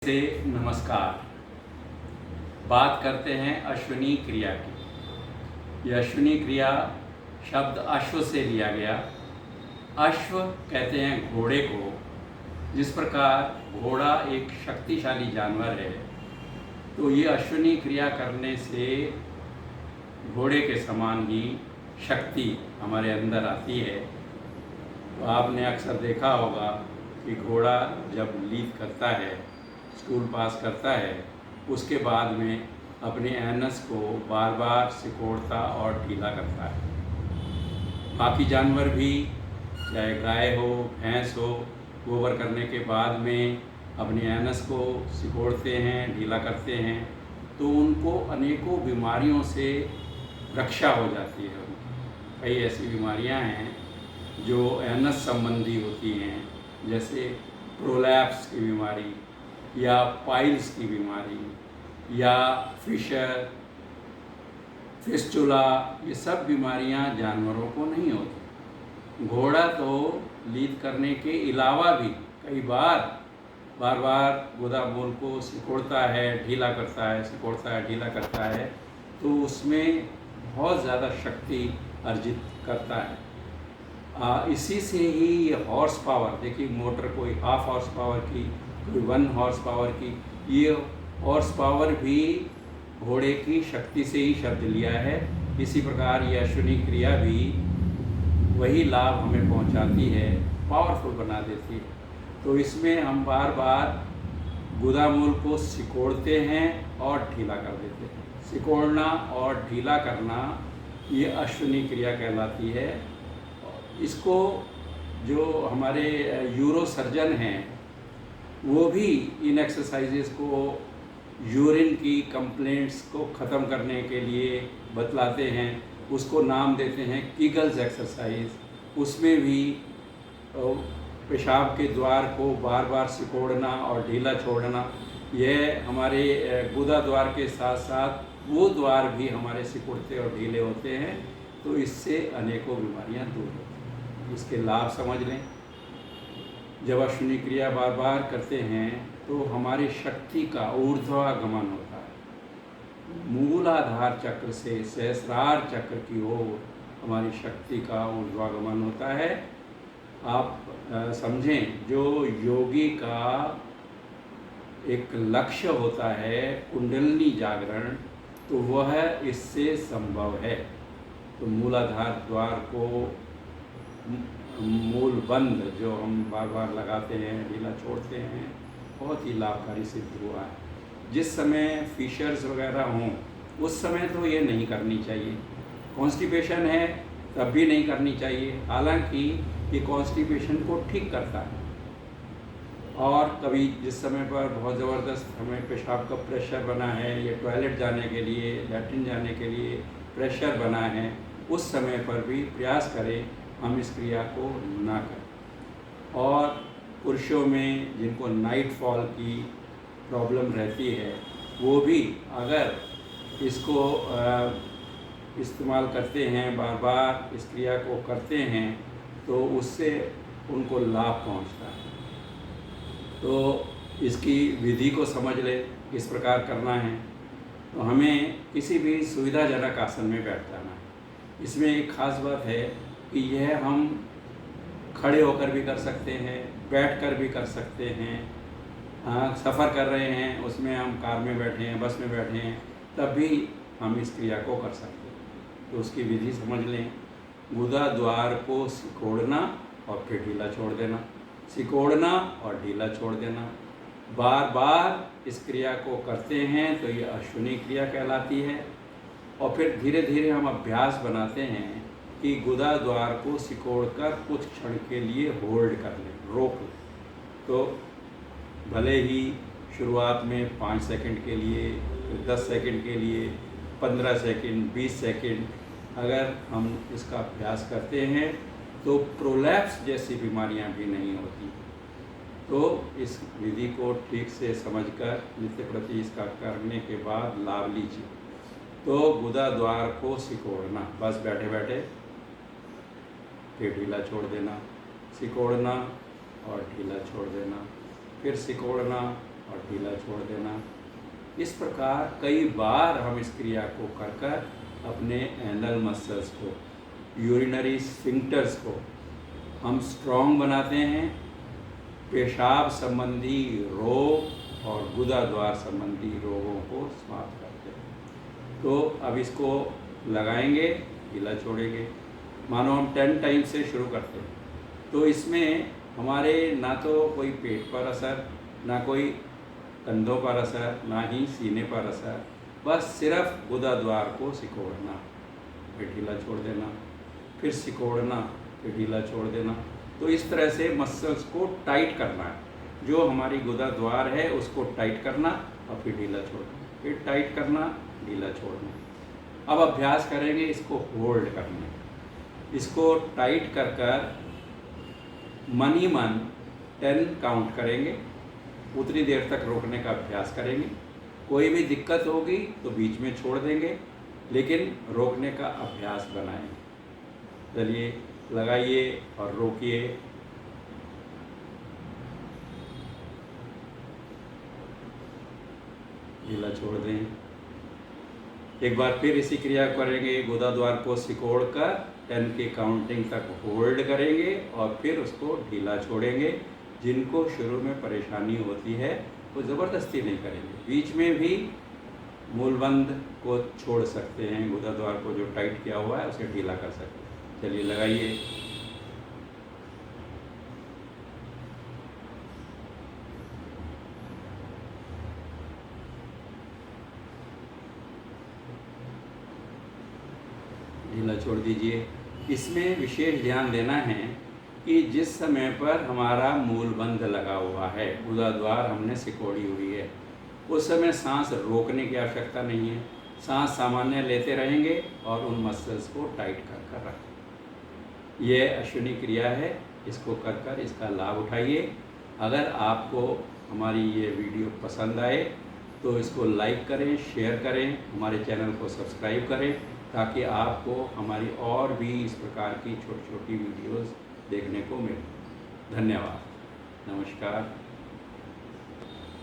से नमस्कार। बात करते हैं अश्विनी क्रिया की। यह अश्विनी क्रिया शब्द अश्व से लिया गया। अश्व कहते हैं घोड़े को। जिस प्रकार घोड़ा एक शक्तिशाली जानवर है, तो ये अश्विनी क्रिया करने से घोड़े के समान ही शक्ति हमारे अंदर आती है। तो आपने अक्सर देखा होगा कि घोड़ा जब लीड करता है, स्कूल पास करता है, उसके बाद में अपने एनस को बार बार सिकोड़ता और ढीला करता है। बाकी जानवर भी, चाहे गाय हो, भैंस हो, गोबर करने के बाद में अपने एनस को सिकोड़ते हैं, ढीला करते हैं, तो उनको अनेकों बीमारियों से रक्षा हो जाती है। कई ऐसी बीमारियां हैं जो एनस संबंधी होती हैं, जैसे प्रोलैप्स की बीमारी या पाइल्स की बीमारी या फिस्टुला, ये सब बीमारियां जानवरों को नहीं होती। घोड़ा तो लीद करने के अलावा भी कई बार गुदा मूल को सिकोड़ता है, ढीला करता है, सिकोड़ता है, ढीला करता है, तो उसमें बहुत ज़्यादा शक्ति अर्जित करता है। इसी से ही ये हॉर्स पावर, देखिए मोटर कोई हाफ हॉर्स पावर की, कोई 1 हॉर्स पावर की, ये हॉर्स पावर भी घोड़े की शक्ति से ही शब्द लिया है। इसी प्रकार ये अश्विनी क्रिया भी वही लाभ हमें पहुंचाती है, पावरफुल बना देती है। तो इसमें हम बार बार गुदा मूल को सिकोड़ते हैं और ढीला कर देते हैं। सिकोड़ना और ढीला करना ये अश्विनी क्रिया कहलाती है। इसको जो हमारे यूरो सर्जन हैं, वो भी इन एक्सरसाइजेस को यूरिन की कंप्लेंट्स को ख़त्म करने के लिए बतलाते हैं। उसको नाम देते हैं कीगल्स एक्सरसाइज। उसमें भी पेशाब के द्वार को बार बार सिकोड़ना और ढीला छोड़ना, यह हमारे गुदा द्वार के साथ साथ वो द्वार भी हमारे सिकुड़ते और ढीले होते हैं। तो इससे अनेकों बीमारियां दूर होती हैं। इसके लाभ समझ लें। जब अश्विनी क्रिया बार बार करते हैं तो हमारी शक्ति का ऊर्ध्वागमन होता है। मूलाधार चक्र से सहस्रार चक्र की ओर हमारी शक्ति का ऊर्ध्वागमन होता है। आप समझें, जो योगी का एक लक्ष्य होता है कुंडलिनी जागरण, तो वह इससे संभव है। तो मूलाधार द्वार को मूल बंद जो हम बार बार लगाते हैं, ढीला छोड़ते हैं, बहुत ही लाभकारी सिद्ध हुआ है। जिस समय फिशर्स वगैरह हों, उस समय तो ये नहीं करनी चाहिए। कॉन्स्टिपेशन है तब भी नहीं करनी चाहिए। हालांकि ये कॉन्स्टिपेशन को ठीक करता है। और कभी जिस समय पर बहुत ज़बरदस्त हमें पेशाब का प्रेशर बना है, या टॉयलेट जाने के लिए, लैट्रिन जाने के लिए प्रेशर बना है, उस समय पर भी प्रयास करें हम इस क्रिया को ना करें। और पुरुषों में जिनको नाइट फॉल की प्रॉब्लम रहती है, वो भी अगर इसको इस्तेमाल करते हैं, बार बार इस क्रिया को करते हैं, तो उससे उनको लाभ पहुंचता है। तो इसकी विधि को समझ ले, किस प्रकार करना है। तो हमें किसी भी सुविधाजनक आसन में बैठ जाना है। इसमें एक ख़ास बात है कि यह हम खड़े होकर भी कर सकते हैं, बैठकर भी कर सकते हैं। सफ़र कर रहे हैं, उसमें हम कार में बैठे हैं, बस में बैठे हैं, तब भी हम इस क्रिया को कर सकते हैं। तो उसकी विधि समझ लें। गुदा द्वार को सिकोड़ना और फिर ढीला छोड़ देना, सिकोड़ना और ढीला छोड़ देना। बार बार इस क्रिया को करते हैं तो ये अश्विनी क्रिया कहलाती है। और फिर धीरे धीरे हम अभ्यास बनाते हैं कि गुदा द्वार को सिकोड़कर कुछ क्षण के लिए होल्ड कर लें, रोक लें। तो भले ही शुरुआत में 5 सेकंड के लिए, 10 सेकंड के लिए, 15 सेकंड, 20 सेकंड अगर हम इसका अभ्यास करते हैं, तो प्रोलैप्स जैसी बीमारियां भी नहीं होती। तो इस विधि को ठीक से समझकर नित्य प्रति इसका करने के बाद लाभ लीजिए। तो गुदा द्वार को सिकोड़ना, बस बैठे बैठे, फिर ढीला छोड़ देना, सिकोड़ना और ढीला छोड़ देना, फिर सिकोड़ना और ढीला छोड़ देना। इस प्रकार कई बार हम इस क्रिया को कर कर अपने एनल मसल्स को, यूरिनरी स्फिंक्टर्स को हम स्ट्रॉन्ग बनाते हैं। पेशाब संबंधी रोग और गुदा द्वार संबंधी रोगों को समाप्त करते हैं। तो अब इसको लगाएंगे, ढीला छोड़ेंगे। मानो हम 10 टाइम से शुरू करते हैं, तो इसमें हमारे ना तो कोई पेट पर असर, ना कोई कंधों पर असर, ना ही सीने पर असर, बस सिर्फ गुदा द्वार को सिकोड़ना, फिर ढीला छोड़ देना, फिर सिकोड़ना, फिर ढीला छोड़ देना। तो इस तरह से मसल्स को टाइट करना है। जो हमारी गुदा द्वार है उसको टाइट करना और फिर ढीला छोड़ना, फिर टाइट करना, ढीला छोड़ना। अब अभ्यास करेंगे इसको होल्ड करने। इसको टाइट कर कर मन ही मन 10 काउंट करेंगे, उतनी देर तक रोकने का अभ्यास करेंगे। कोई भी दिक्कत होगी तो बीच में छोड़ देंगे, लेकिन रोकने का अभ्यास बनाएंगे। चलिए लगाइए और रोकिए। ढीला छोड़ दें। एक बार फिर इसी क्रिया करेंगे। गुदा द्वार को सिकोड़ कर 10 की काउंटिंग तक होल्ड करेंगे और फिर उसको ढीला छोड़ेंगे। जिनको शुरू में परेशानी होती है वो ज़बरदस्ती नहीं करेंगे, बीच में भी मूलबंध को छोड़ सकते हैं। गुदा द्वार को जो टाइट किया हुआ है उसे ढीला कर सकते हैं। चलिए लगाइए। ढीला छोड़ दीजिए। इसमें विशेष ध्यान देना है कि जिस समय पर हमारा मूलबंध लगा हुआ है, गुदा द्वार हमने सिकोड़ी हुई है, उस समय सांस रोकने की आवश्यकता नहीं है। सांस सामान्य लेते रहेंगे और उन मसल्स को टाइट कर कर रखें। ये अश्विनी क्रिया है, इसको कर कर इसका लाभ उठाइए। अगर आपको हमारी ये वीडियो पसंद आए तो इसको लाइक करें, शेयर करें, हमारे चैनल को सब्सक्राइब करें, ताकि आपको हमारी और भी इस प्रकार की छोटी छोटी वीडियोस देखने को मिले। धन्यवाद। नमस्कार।